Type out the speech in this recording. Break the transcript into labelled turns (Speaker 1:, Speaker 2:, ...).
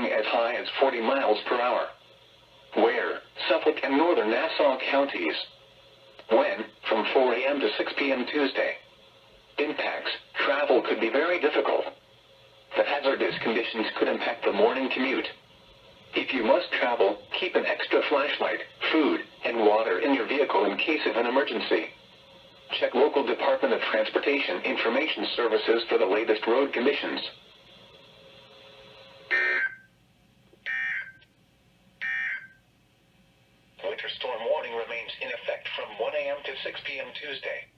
Speaker 1: gusting as high as 40 miles per hour. Where? Suffolk and northern Nassau counties. When? From 4 a.m. to 6 p.m. Tuesday. Impacts. Travel could be very difficult. The hazardous conditions could impact the morning commute. If you must travel, keep an extra flashlight, food, and water in your vehicle in case of an emergency. Check local Department of Transportation information services for the latest road conditions. Winter storm warning remains in effect from 1 a.m. to 6 p.m. Tuesday.